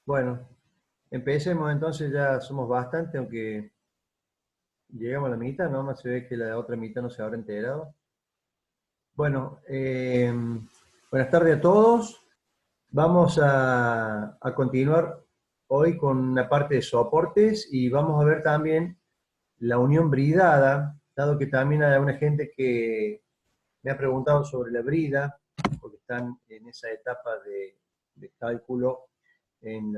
Bueno, empecemos entonces, ya somos bastante, aunque llegamos a la mitad, ¿no? Más se ve que la otra mitad no se habrá enterado. Bueno, buenas tardes a todos. Vamos a continuar hoy con una parte de soportes y vamos a ver también la unión bridada, dado que también hay una gente que me ha preguntado sobre la brida, porque están en esa etapa de cálculo en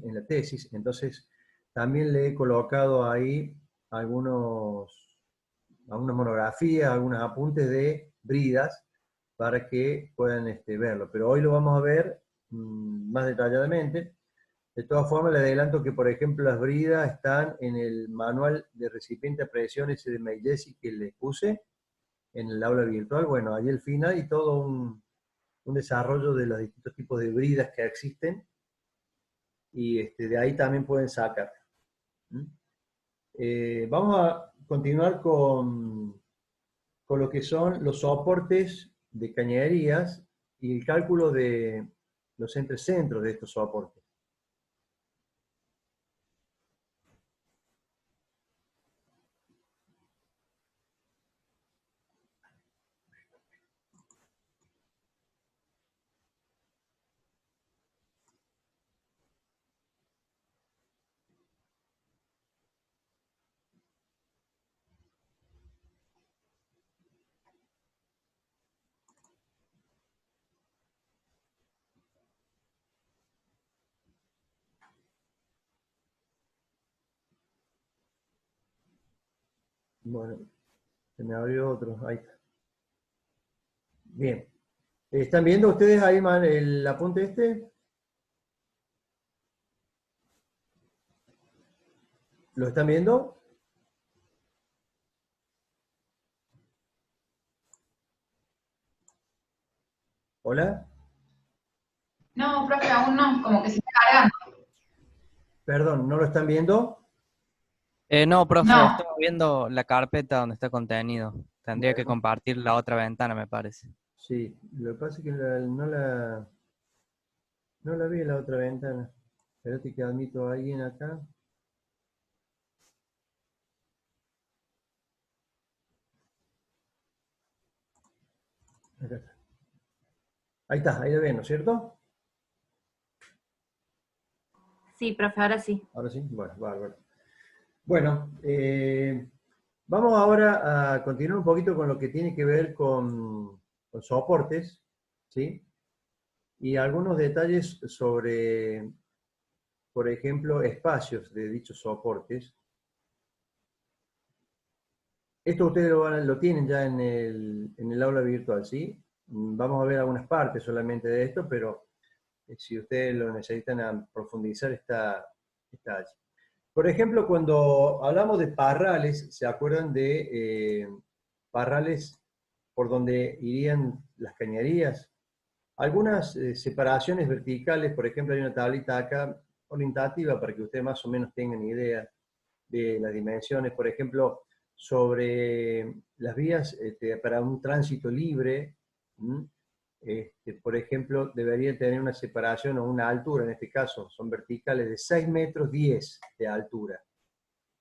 en la tesis. Entonces, también le he colocado ahí algunas monografías, algunos apuntes de bridas para que puedan verlo. Pero hoy lo vamos a ver más detalladamente. De todas formas, le adelanto que, por ejemplo, las bridas están en el manual de recipiente a presión ese de Meidesi que les puse en el aula virtual. Bueno, ahí al final hay todo un desarrollo de los distintos tipos de bridas que existen y de ahí también pueden sacar. ¿Mm? Vamos a continuar con lo que son los soportes de cañerías y el cálculo de los entrecentros de estos soportes. Bueno, se me abrió otro. Ahí está. Bien. ¿Están viendo ustedes ahí el apunte este? ¿Lo están viendo? ¿Hola? No, profe, aún no, como que se está cargando. Perdón, ¿no lo están viendo? No, profe, No, estaba viendo la carpeta donde está contenido. Tendría que Bueno, compartir la otra ventana, me parece. sí. Lo que pasa es que no la vi en la otra ventana. Espérate que admito a alguien acá. Acá está. Ahí la ven, ¿no es cierto? Sí, profe, ahora sí. Ahora sí, bueno, bárbaro. Bueno, vamos ahora a continuar un poquito con lo que tiene que ver con soportes, ¿sí? Y algunos detalles sobre, por ejemplo, espacios de dichos soportes. Esto ustedes lo tienen ya en el aula virtual, ¿sí? Vamos a ver algunas partes solamente de esto, pero si ustedes lo necesitan profundizar, está allí. Por ejemplo, cuando hablamos de parrales, ¿se acuerdan de parrales por donde irían las cañerías? Algunas separaciones verticales, por ejemplo, hay una tablita acá orientativa para que ustedes más o menos tengan idea de las dimensiones. Por ejemplo, sobre las vías para un tránsito libre, por ejemplo, debería tener una separación o una altura, en este caso son verticales, de 6 metros 10 de altura.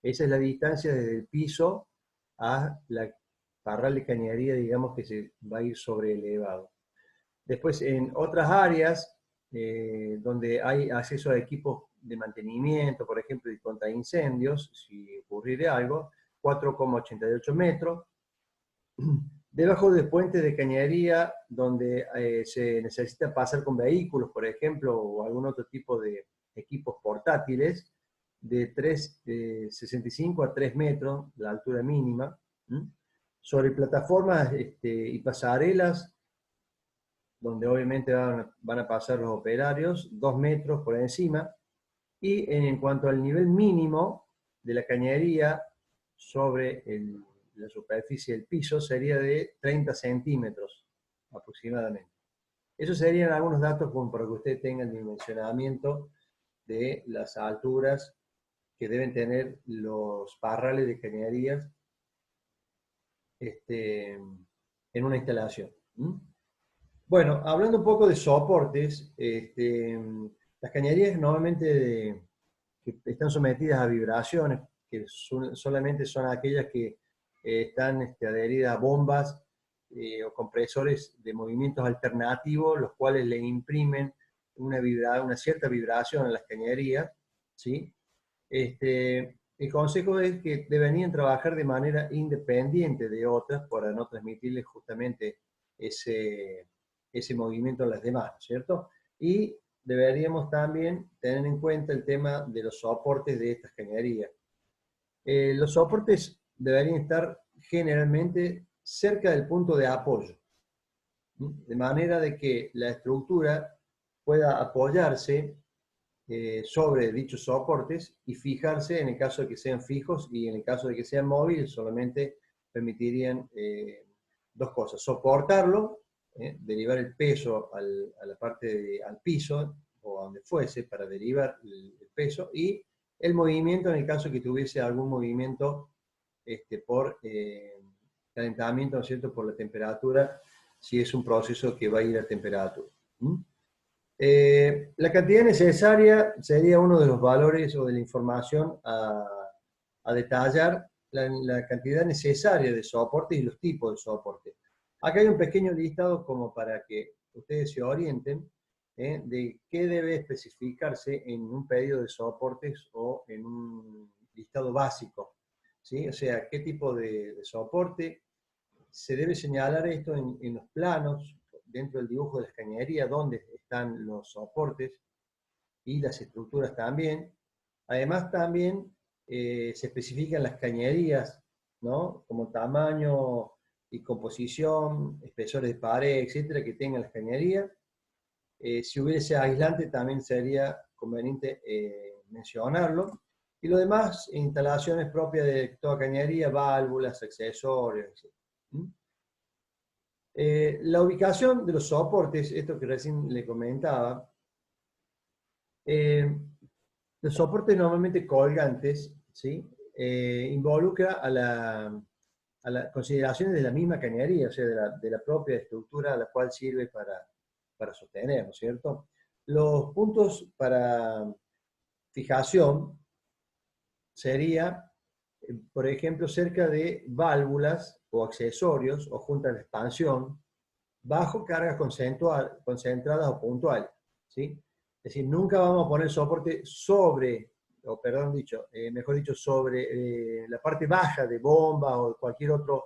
Esa es la distancia desde el piso a la parral de cañería, digamos, que se va a ir sobre elevado. Después, en otras áreas donde hay acceso a equipos de mantenimiento, por ejemplo, y contra incendios, si ocurriera algo, 4,88 metros. Debajo de puentes de cañería, donde se necesita pasar con vehículos, por ejemplo, o algún otro tipo de equipos portátiles, de 65 a 3 metros, la altura mínima. Sobre plataformas y pasarelas, donde obviamente van a pasar los operarios, 2 metros por encima, y en cuanto al nivel mínimo de la cañería sobre la superficie del piso, sería de 30 centímetros aproximadamente. Esos serían algunos datos como para que usted tenga el dimensionamiento de las alturas que deben tener los parrales de cañerías en una instalación. Bueno, hablando un poco de soportes, Las cañerías normalmente que están sometidas a vibraciones, que solamente son aquellas que están adheridas a bombas o compresores de movimientos alternativos, los cuales le imprimen una cierta vibración a las cañerías, ¿sí? El consejo es que deberían trabajar de manera independiente de otras para no transmitirles justamente ese movimiento a las demás, ¿cierto? Y deberíamos también tener en cuenta el tema de los soportes de estas cañerías. Los soportes deberían estar generalmente cerca del punto de apoyo, de manera de que la estructura pueda apoyarse sobre dichos soportes y fijarse en el caso de que sean fijos, y en el caso de que sean móviles solamente permitirían dos cosas: soportarlo, derivar el peso a la parte al piso o a donde fuese para derivar el peso, y el movimiento en el caso de que tuviese algún movimiento por calentamiento, ¿no es cierto?, por la temperatura, si es un proceso que va a ir a temperatura. La cantidad necesaria sería uno de los valores o de la información a detallar, la cantidad necesaria de soportes y los tipos de soporte. Acá hay un pequeño listado como para que ustedes se orienten de qué debe especificarse en un pedido de soportes o en un listado básico, ¿sí? O sea, qué tipo de soporte. Se debe señalar esto en los planos, dentro del dibujo de la cañería, donde están los soportes y las estructuras también. Además también se especifican las cañerías, ¿no?, como tamaño y composición, espesores de pared, etcétera, que tengan las cañerías. Si hubiese aislante también sería conveniente mencionarlo. Y lo demás, instalaciones propias de toda cañería, válvulas, accesorios, etc. La ubicación de los soportes, esto que recién le comentaba, los soportes normalmente colgantes, ¿sí?, involucra a las consideraciones de la misma cañería, o sea, de la propia estructura a la cual sirve para sostener, ¿no es cierto? Los puntos para fijación sería, por ejemplo, cerca de válvulas o accesorios o juntas de expansión, bajo cargas concentradas o puntuales, ¿sí? Es decir, nunca vamos a poner soporte sobre, o perdón dicho, mejor dicho, sobre la parte baja de bomba o cualquier otro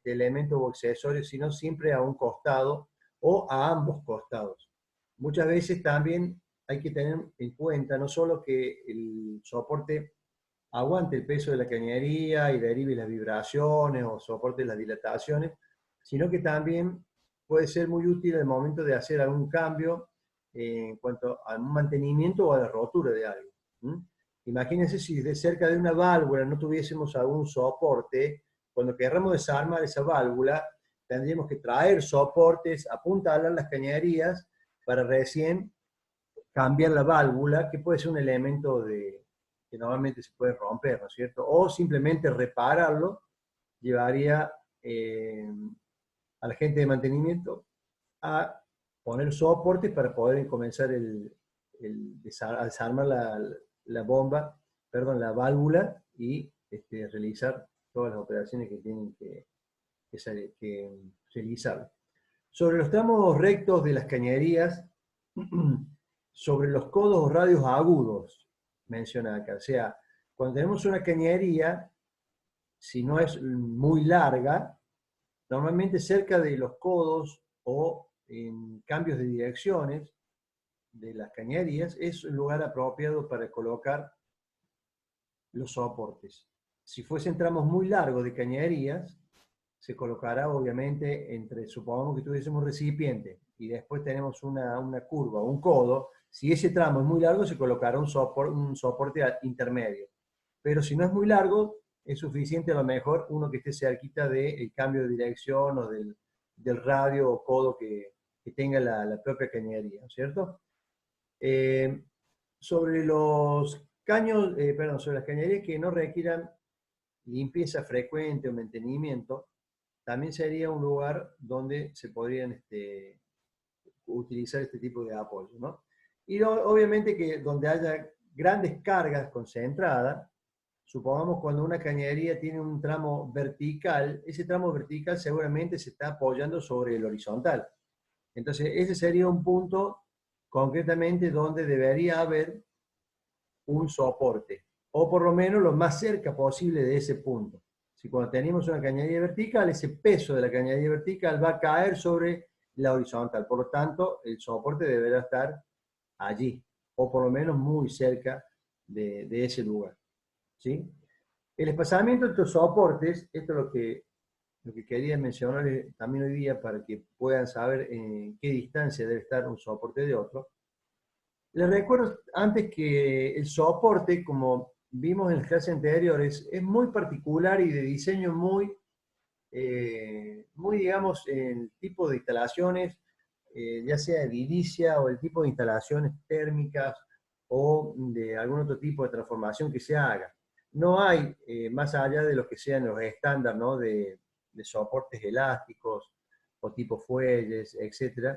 elemento o accesorio, sino siempre a un costado o a ambos costados. Muchas veces también hay que tener en cuenta no solo que el soporte aguante el peso de la cañería y derive las vibraciones o soporte las dilataciones, sino que también puede ser muy útil al momento de hacer algún cambio en cuanto a un mantenimiento o a la rotura de algo. Imagínense si de cerca de una válvula no tuviésemos algún soporte, cuando querramos desarmar esa válvula, tendríamos que traer soportes, apuntalar las cañerías para recién cambiar la válvula, que puede ser un elemento que normalmente se puede romper, ¿no es cierto? O simplemente repararlo llevaría a la gente de mantenimiento a poner soportes para poder comenzar a desarmar la bomba, perdón, la válvula, y realizar todas las operaciones que tienen que realizar. Sobre los tramos rectos de las cañerías, sobre los codos o radios agudos, menciona acá. O sea, cuando tenemos una cañería, si no es muy larga, normalmente cerca de los codos o en cambios de direcciones de las cañerías es un lugar apropiado para colocar los soportes. Si fuesen tramos muy largos de cañerías, se colocará obviamente entre, supongamos que tuviésemos un recipiente y después tenemos una curva, un codo. Si ese tramo es muy largo, se colocará un soporte intermedio. Pero si no es muy largo, es suficiente a lo mejor uno que esté cerquita del cambio de dirección o del radio o codo que tenga la propia cañería, ¿no es cierto? Sobre los caños, sobre las cañerías que no requieran limpieza frecuente o mantenimiento, también sería un lugar donde se podrían utilizar este tipo de apoyo, ¿no? Y obviamente que donde haya grandes cargas concentradas, supongamos cuando una cañería tiene un tramo vertical, ese tramo vertical seguramente se está apoyando sobre el horizontal. Entonces ese sería un punto concretamente donde debería haber un soporte, o por lo menos lo más cerca posible de ese punto. Si cuando tenemos una cañería vertical, ese peso de la cañería vertical va a caer sobre la horizontal, por lo tanto el soporte deberá estar allí, o por lo menos muy cerca de ese lugar. ¿Sí? El espaciamiento de estos soportes, esto es lo que quería mencionar también hoy día para que puedan saber en qué distancia debe estar un soporte de otro. Les recuerdo antes que el soporte, como vimos en las clases anteriores, es muy particular y de diseño muy, digamos, el tipo de instalaciones, ya sea edilicia o el tipo de instalaciones térmicas o de algún otro tipo de transformación que se haga. No hay, más allá de lo que sean los estándares, ¿no? de soportes elásticos o tipo fuelles, etc.,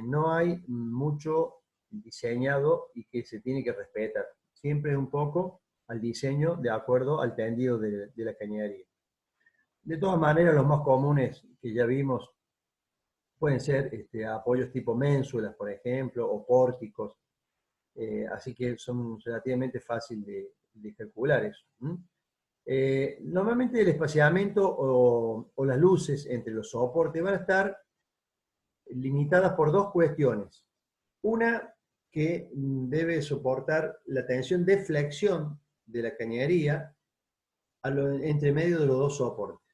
no hay mucho diseñado y que se tiene que respetar. Siempre es un poco al diseño de acuerdo al tendido de la cañería. De todas maneras, los más comunes que ya vimos pueden ser apoyos tipo ménsulas, por ejemplo, o pórticos, así que son relativamente fáciles de calcular eso. Normalmente el espaciamiento o las luces entre los soportes van a estar limitadas por dos cuestiones. Una, que debe soportar la tensión de flexión de la cañería entre medio de los dos soportes.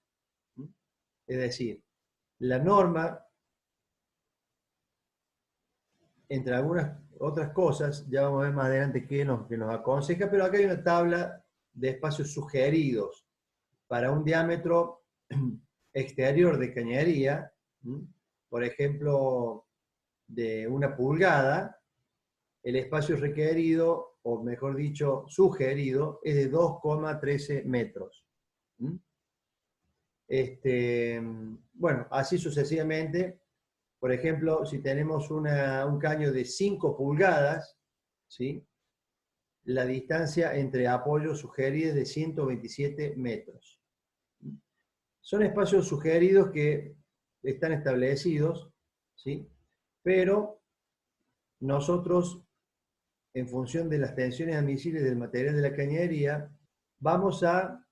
Es decir, la norma, entre algunas otras cosas, ya vamos a ver más adelante qué nos aconseja, pero acá hay una tabla de espacios sugeridos para un diámetro exterior de cañería, por ejemplo, de 1 pulgada, el espacio requerido, o mejor dicho, sugerido, es de 2,13 metros. Bueno, así sucesivamente. Por ejemplo, si tenemos un caño de 5 pulgadas, ¿sí? La distancia entre apoyos sugeridos es de 127 metros. Son espacios sugeridos que están establecidos, ¿sí? Pero nosotros, en función de las tensiones admisibles del material de la cañería, vamos a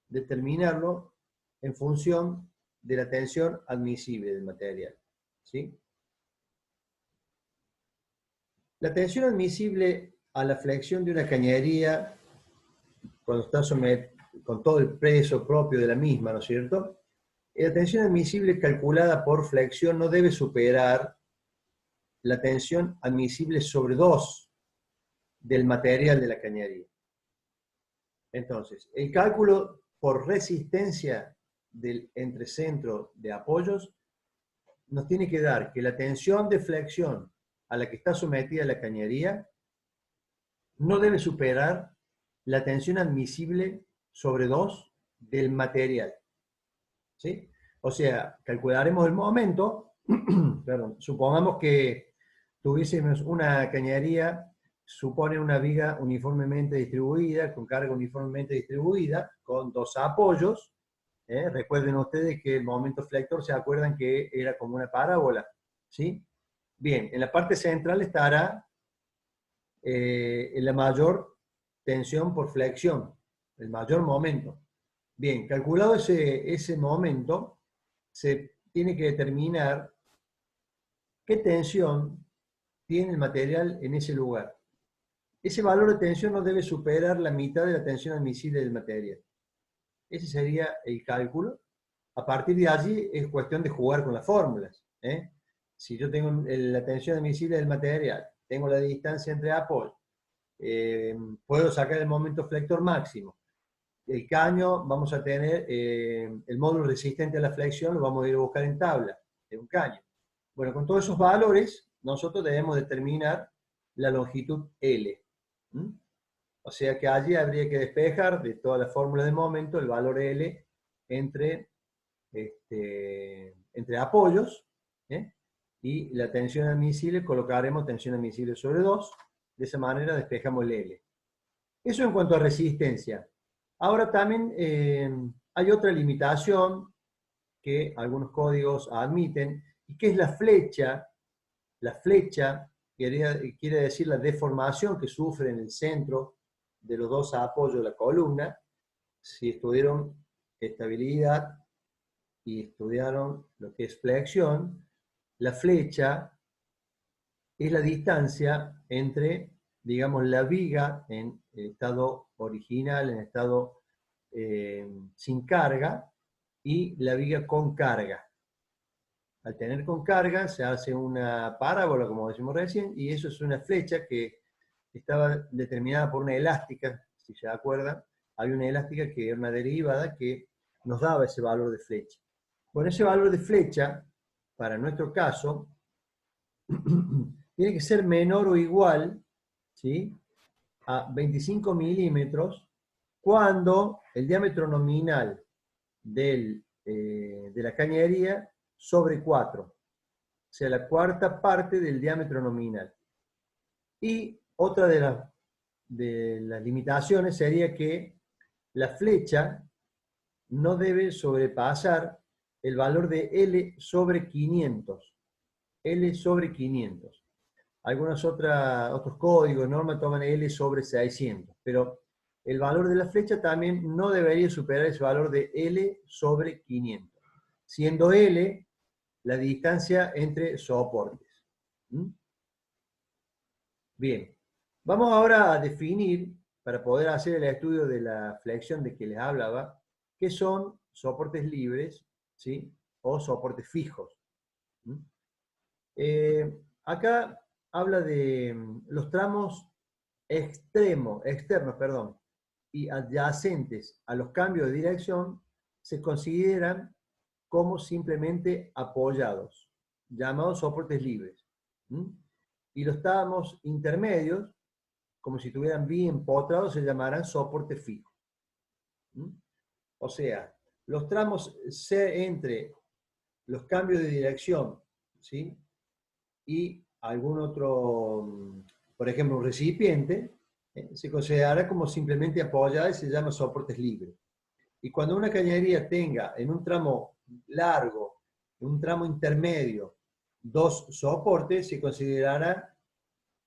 determinarlo en función de la tensión admisible del material. ¿Sí? La tensión admisible a la flexión de una cañería, cuando está con todo el peso propio de la misma, ¿no es cierto? La tensión admisible calculada por flexión no debe superar la tensión admisible sobre 2 del material de la cañería. Entonces, el cálculo por resistencia del entrecentro de apoyos nos tiene que dar que la tensión de flexión a la que está sometida la cañería no debe superar la tensión admisible sobre 2 del material. ¿Sí? O sea, calcularemos el momento, perdón, supongamos que tuviésemos una cañería, supone una viga uniformemente distribuida, con carga uniformemente distribuida, con 2 apoyos. Recuerden ustedes que el momento flector, ¿se acuerdan que era como una parábola? ¿Sí? Bien, en la parte central estará en la mayor tensión por flexión, el mayor momento. Bien, calculado ese momento, se tiene que determinar qué tensión tiene el material en ese lugar. Ese valor de tensión no debe superar la mitad de la tensión admisible del material. Ese sería el cálculo. A partir de allí es cuestión de jugar con las fórmulas. Si yo tengo la tensión admisible del material, tengo la distancia entre apoyos, puedo sacar el momento flector máximo. El caño, vamos a tener el módulo resistente a la flexión, lo vamos a ir a buscar en tabla de un caño. Bueno, con todos esos valores, nosotros debemos determinar la longitud L. O sea que allí habría que despejar de todas las fórmulas de momento el valor L entre apoyos, y la tensión admisible colocaremos tensión admisible sobre 2, de esa manera despejamos el L. Eso en cuanto a resistencia. Ahora también hay otra limitación que algunos códigos admiten, y que es la flecha. La flecha quiere decir la deformación que sufre en el centro de los dos apoyos de la columna. Si estudiaron estabilidad y estudiaron lo que es flexión, la flecha es la distancia entre, digamos, la viga en estado original, en estado sin carga, y la viga con carga. Al tener con carga se hace una parábola, como decimos recién, y eso es una flecha que estaba determinada por una elástica, si se acuerdan. Hay una elástica que era una derivada que nos daba ese valor de flecha. Bueno, ese valor de flecha, para nuestro caso, tiene que ser menor o igual, ¿sí?, a 25 milímetros cuando el diámetro nominal de la cañería sobre 4, o sea, la cuarta parte del diámetro nominal. Y otra de las limitaciones sería que la flecha no debe sobrepasar el valor de L sobre 500. L sobre 500. Algunos otros códigos, normas toman L sobre 600, pero el valor de la flecha también no debería superar ese valor de L sobre 500, siendo L la distancia entre soportes. Bien, vamos ahora a definir, para poder hacer el estudio de la flexión de que les hablaba, qué son soportes libres, ¿sí?, o soportes fijos. Acá habla de los tramos externos, y adyacentes a los cambios de dirección, se consideran como simplemente apoyados, llamados soportes libres. Y los tramos intermedios, como si estuvieran bien potrados, se llamarán soportes fijos. O sea, los tramos entre los cambios de dirección, ¿sí?, y algún otro, por ejemplo, un recipiente, se considerará como simplemente apoyada y se llama soportes libres. Y cuando una cañería tenga en un tramo largo, en un tramo intermedio, dos soportes, se considerará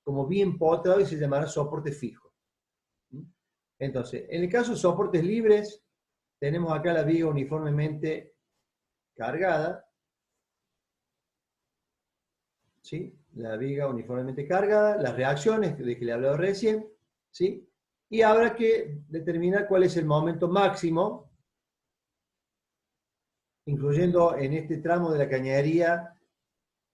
como bien potrado y se llamará soporte fijo. Entonces, en el caso de soportes libres, tenemos acá la viga uniformemente cargada, ¿sí?, la viga uniformemente cargada, las reacciones de que le he hablado recién, ¿sí?, y habrá que determinar cuál es el momento máximo, incluyendo en este tramo de la cañería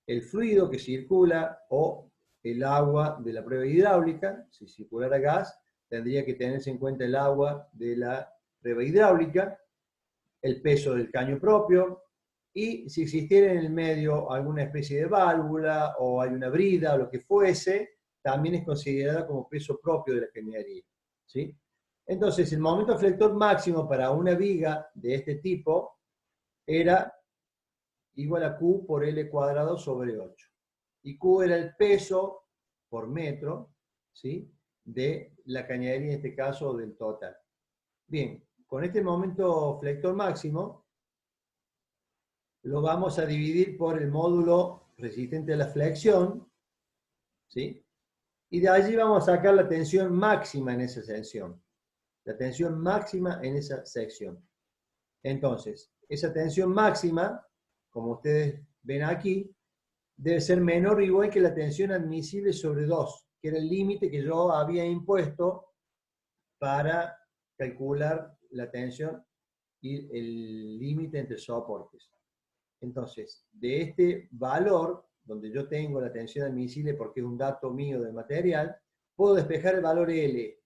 el fluido que circula o el agua de la prueba hidráulica. Si circulara gas, tendría que tenerse en cuenta el agua de la prueba hidráulica, el peso del caño propio, y si existiera en el medio alguna especie de válvula o hay una brida o lo que fuese, también es considerada como peso propio de la cañería, ¿sí? Entonces, el momento flector máximo para una viga de este tipo era igual a Q por L cuadrado sobre 8. Y Q era el peso por metro, ¿sí?, de la cañería, en este caso del total. Bien, con este momento flector máximo, lo vamos a dividir por el módulo resistente a la flexión, ¿sí?, y de allí vamos a sacar la tensión máxima en esa sección. La tensión máxima en esa sección. Entonces, esa tensión máxima, como ustedes ven aquí, debe ser menor o igual que la tensión admisible sobre 2, que era el límite que yo había impuesto para calcular la tensión y el límite entre soportes. Entonces, de este valor, donde yo tengo la tensión admisible porque es un dato mío del material, puedo despejar el valor L.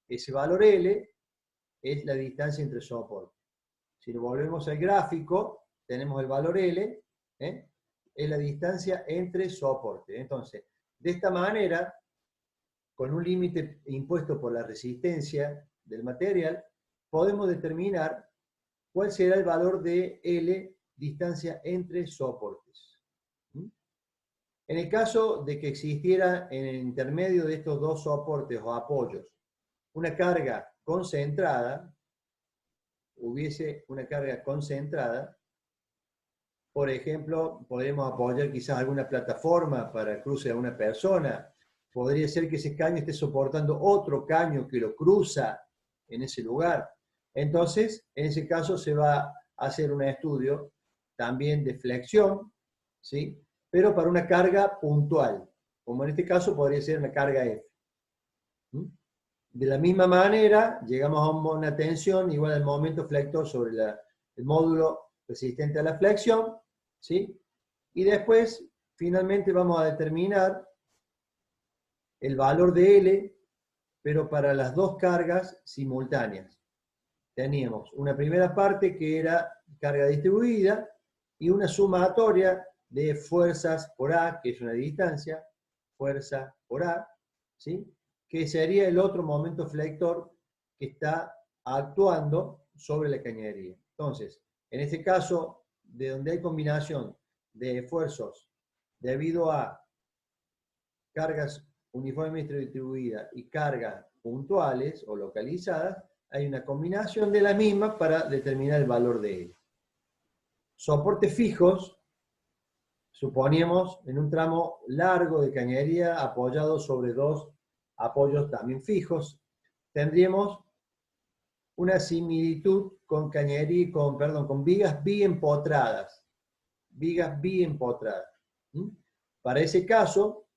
Ese valor L es la distancia entre soportes. Si lo volvemos al gráfico, tenemos el valor L, es la distancia entre soportes. Entonces, de esta manera, con un límite impuesto por la resistencia del material, podemos determinar cuál será el valor de L, distancia entre soportes. En el caso de que existiera en el intermedio de estos dos soportes o apoyos una carga concentrada, hubiese una carga concentrada, por ejemplo, podríamos apoyar quizás alguna plataforma para el cruce de una persona, podría ser que ese caño esté soportando otro caño que lo cruza en ese lugar. Entonces, en ese caso se va a hacer un estudio también de flexión, ¿sí? Pero para una carga puntual, como en este caso podría ser una carga F. De la misma manera, llegamos a una tensión igual al momento flector sobre el módulo resistente a la flexión, ¿sí? Y después, finalmente, vamos a determinar el valor de L, pero para las dos cargas simultáneas. Teníamos una primera parte que era carga distribuida y una sumatoria de fuerzas por A, que es una distancia, fuerza por A, ¿sí? Que sería el otro momento flector que está actuando sobre la cañería. Entonces, en este caso, de donde hay combinación de esfuerzos debido a cargas uniformemente distribuidas y cargas puntuales o localizadas, hay una combinación de la misma para determinar el valor de L. Soportes fijos, suponíamos en un tramo largo de cañería apoyado sobre dos apoyos también fijos, tendríamos una similitud con cañería, con vigas biempotradas. Vigas biempotradas. Para ese caso,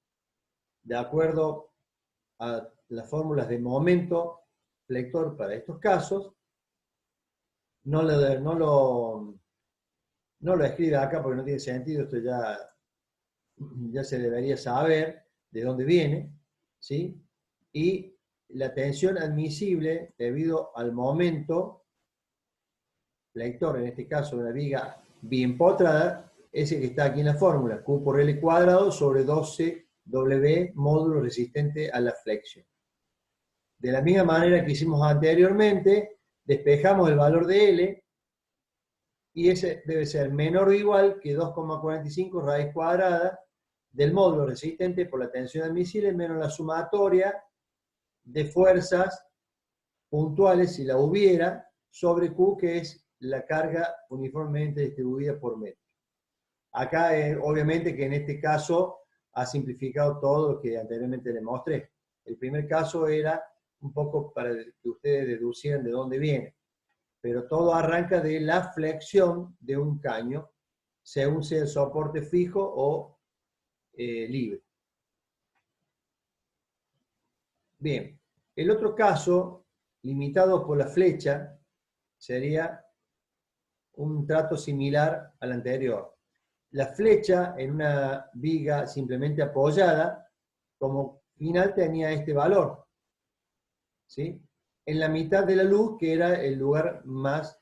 de acuerdo a las fórmulas de momento flector para estos casos, no lo escribe acá porque no tiene sentido, esto ya se debería saber de dónde viene, ¿sí? Y la tensión admisible debido al momento flector, en este caso de una viga biempotrada, es el que está aquí en la fórmula, Q por L cuadrado sobre 12W módulo resistente a la flexión. De la misma manera que hicimos anteriormente, despejamos el valor de L, y ese debe ser menor o igual que 2,45 raíz cuadrada del módulo resistente por la tensión admisible menos la sumatoria de fuerzas puntuales, si la hubiera, sobre Q, que es la carga uniformemente distribuida por metro. Acá, obviamente que en este caso ha simplificado todo lo que anteriormente les mostré. El primer caso era un poco para que ustedes deducieran de dónde viene. Pero todo arranca de la flexión de un caño, según sea el soporte fijo o libre. Bien, el otro caso, limitado por la flecha, sería un trato similar al anterior. La flecha en una viga simplemente apoyada, como final tenía este valor, ¿sí? En la mitad de la luz, que era el lugar más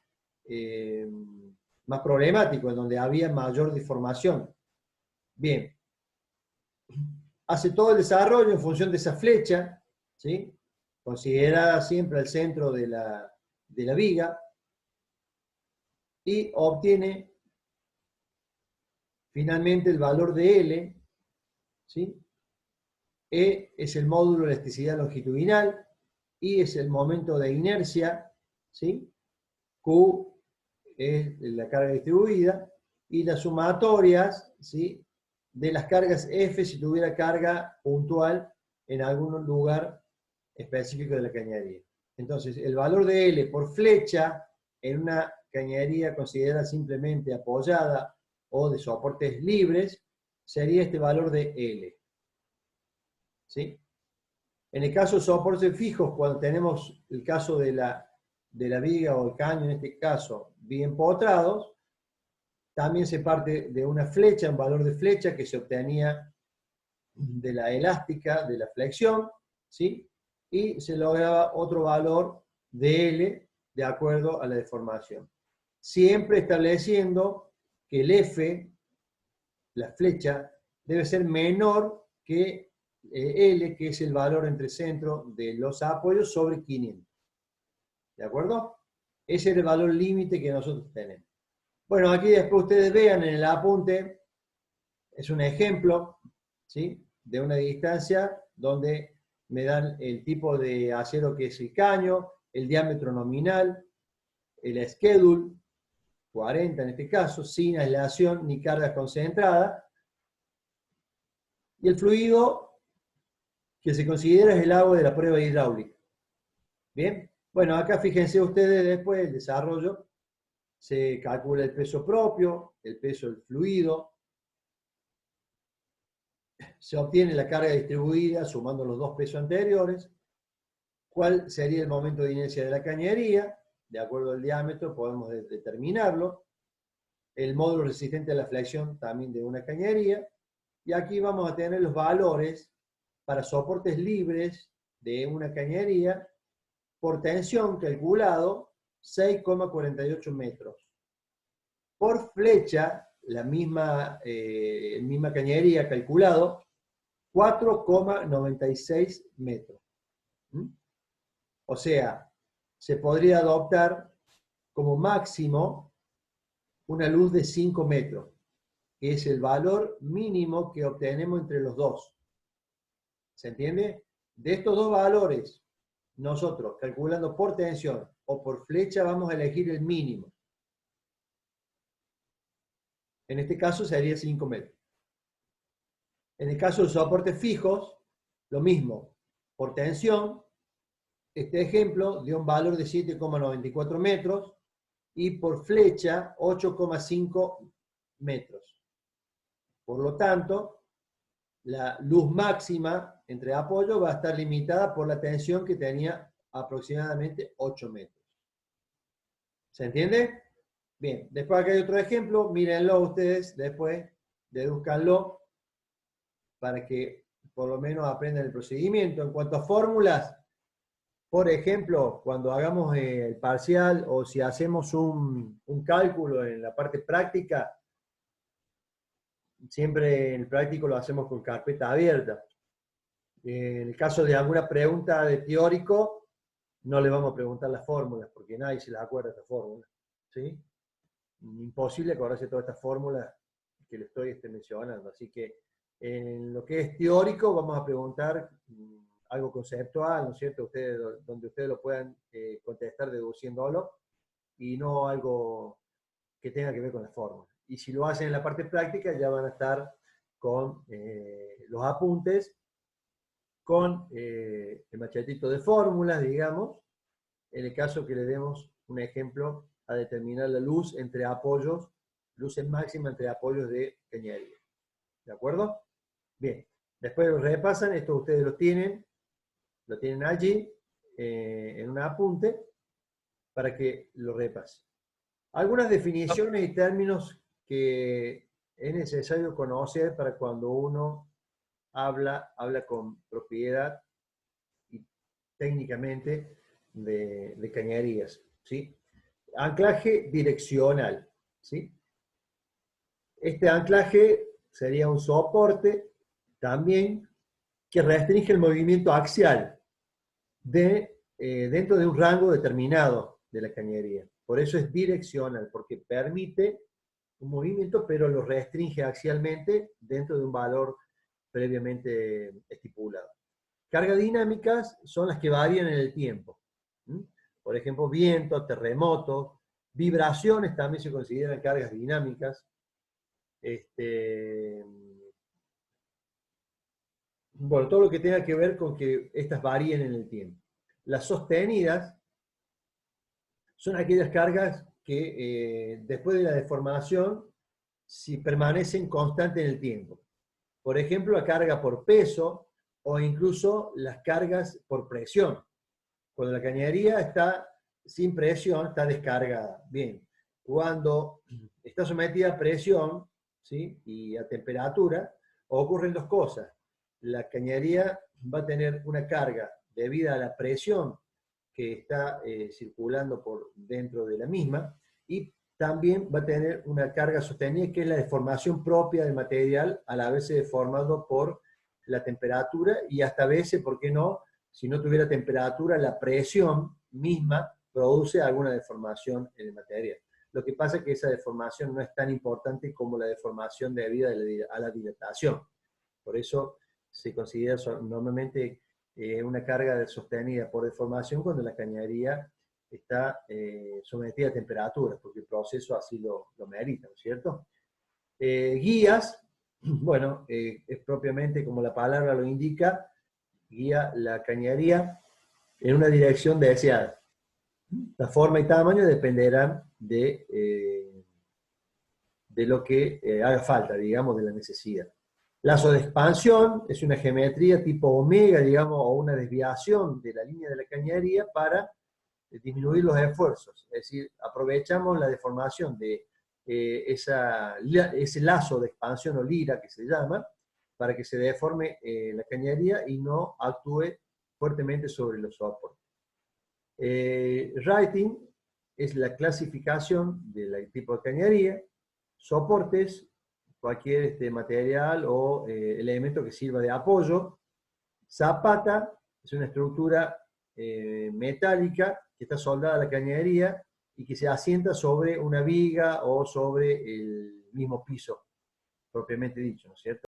problemático, en donde había mayor deformación. Bien, hace todo el desarrollo en función de esa flecha, ¿sí? Considerada siempre al centro de la viga, y obtiene finalmente el valor de L, ¿sí? E es el módulo de elasticidad longitudinal, I es el momento de inercia, ¿sí? Q es la carga distribuida, y las sumatorias, ¿sí? De las cargas F si tuviera carga puntual en algún lugar específico de la cañería. Entonces, el valor de L por flecha en una cañería considerada simplemente apoyada o de soportes libres, sería este valor de L. ¿Sí? En el caso de soportes fijos, cuando tenemos el caso de la viga o el caño, en este caso, bien empotrados, también se parte de una flecha, un valor de flecha que se obtenía de la elástica, de la flexión, ¿sí? Y se lograba otro valor de L de acuerdo a la deformación. Siempre estableciendo que el F, la flecha, debe ser menor que L, que es el valor entre centro de los apoyos sobre 500. ¿De acuerdo? Ese es el valor límite que nosotros tenemos. Bueno, aquí después ustedes vean en el apunte, es un ejemplo ¿sí? De una distancia donde me dan el tipo de acero que es el caño, el diámetro nominal, el schedule, 40 en este caso, sin aislación ni cargas concentradas, y el fluido que se considera es el agua de la prueba hidráulica. Bien, bueno, acá fíjense ustedes después el desarrollo, se calcula el peso propio, el peso del fluido, se obtiene la carga distribuida sumando los dos pesos anteriores, cuál sería el momento de inercia de la cañería, de acuerdo al diámetro podemos determinarlo, el módulo resistente a la flexión también de una cañería, y aquí vamos a tener los valores para soportes libres de una cañería por tensión calculado 6,48 metros. Por flecha, la misma cañería calculado 4,96 metros. O sea, se podría adoptar como máximo una luz de 5 metros, que es el valor mínimo que obtenemos entre los dos. ¿Se entiende? De estos dos valores, nosotros calculando por tensión o por flecha vamos a elegir el mínimo. En este caso sería 5 metros. En el caso de soportes fijos, lo mismo. Por tensión, este ejemplo dio un valor de 7,94 metros y por flecha 8,5 metros. Por lo tanto, la luz máxima entre apoyos va a estar limitada por la tensión que tenía aproximadamente 8 metros. ¿Se entiende? Bien, después acá hay otro ejemplo, mírenlo ustedes, después deduzcanlo para que por lo menos aprendan el procedimiento. En cuanto a fórmulas, por ejemplo, cuando hagamos el parcial o si hacemos un cálculo en la parte práctica, siempre en el práctico lo hacemos con carpeta abierta. En el caso de alguna pregunta de teórico, no le vamos a preguntar las fórmulas, porque nadie se las acuerda de estas fórmulas, ¿sí? Imposible acordarse todas estas fórmulas que le estoy mencionando. Así que en lo que es teórico vamos a preguntar algo conceptual, ¿no es cierto? Ustedes, donde ustedes lo puedan contestar deduciéndolo, y no algo que tenga que ver con la fórmula. Y si lo hacen en la parte práctica, ya van a estar con los apuntes, con el machetito de fórmulas, digamos, en el caso que le demos un ejemplo a determinar la luz entre apoyos, luz máxima entre apoyos de cañería. ¿De acuerdo? Bien, después lo repasan, esto ustedes lo tienen allí, en un apunte, para que lo repasen. Algunas definiciones y términos que es necesario conocer para cuando uno habla con propiedad y técnicamente de cañerías, ¿sí? Anclaje direccional, ¿sí? Este anclaje sería un soporte también que restringe el movimiento axial dentro de un rango determinado de la cañería. Por eso es direccional, porque permite un movimiento, pero lo restringe axialmente dentro de un valor previamente estipulado. Cargas dinámicas son las que varían en el tiempo. Por ejemplo, viento, terremoto, vibraciones también se consideran cargas dinámicas. Bueno, todo lo que tenga que ver con que estas varíen en el tiempo. Las sostenidas son aquellas cargas que después de la deformación si permanecen constantes en el tiempo. Por ejemplo, la carga por peso o incluso las cargas por presión. Cuando la cañería está sin presión, está descargada. Bien, cuando está sometida a presión, ¿sí?, y a temperatura, ocurren dos cosas. La cañería va a tener una carga debida a la presión que está circulando por dentro de la misma, y también va a tener una carga sostenida, que es la deformación propia del material, al haberse deformado por la temperatura, y hasta a veces, ¿por qué no?, si no tuviera temperatura, la presión misma produce alguna deformación en el material. Lo que pasa es que esa deformación no es tan importante como la deformación debida a la dilatación. Por eso se considera normalmente una carga sostenida por deformación cuando la cañería está sometida a temperatura, porque el proceso así lo merita, ¿no es cierto? Guías, bueno, es propiamente como la palabra lo indica, guía la cañería en una dirección deseada. La forma y tamaño dependerán de lo que haga falta, digamos, de la necesidad. Lazo de expansión es una geometría tipo omega, digamos, o una desviación de la línea de la cañería para disminuir los esfuerzos. Es decir, aprovechamos la deformación de ese lazo de expansión o lira que se llama, para que se deforme la cañería y no actúe fuertemente sobre los soportes. Rating es la clasificación del tipo de cañería. Soportes, cualquier material o elemento que sirva de apoyo. Zapata es una estructura metálica que está soldada a la cañería y que se asienta sobre una viga o sobre el mismo piso, propiamente dicho, ¿no es cierto?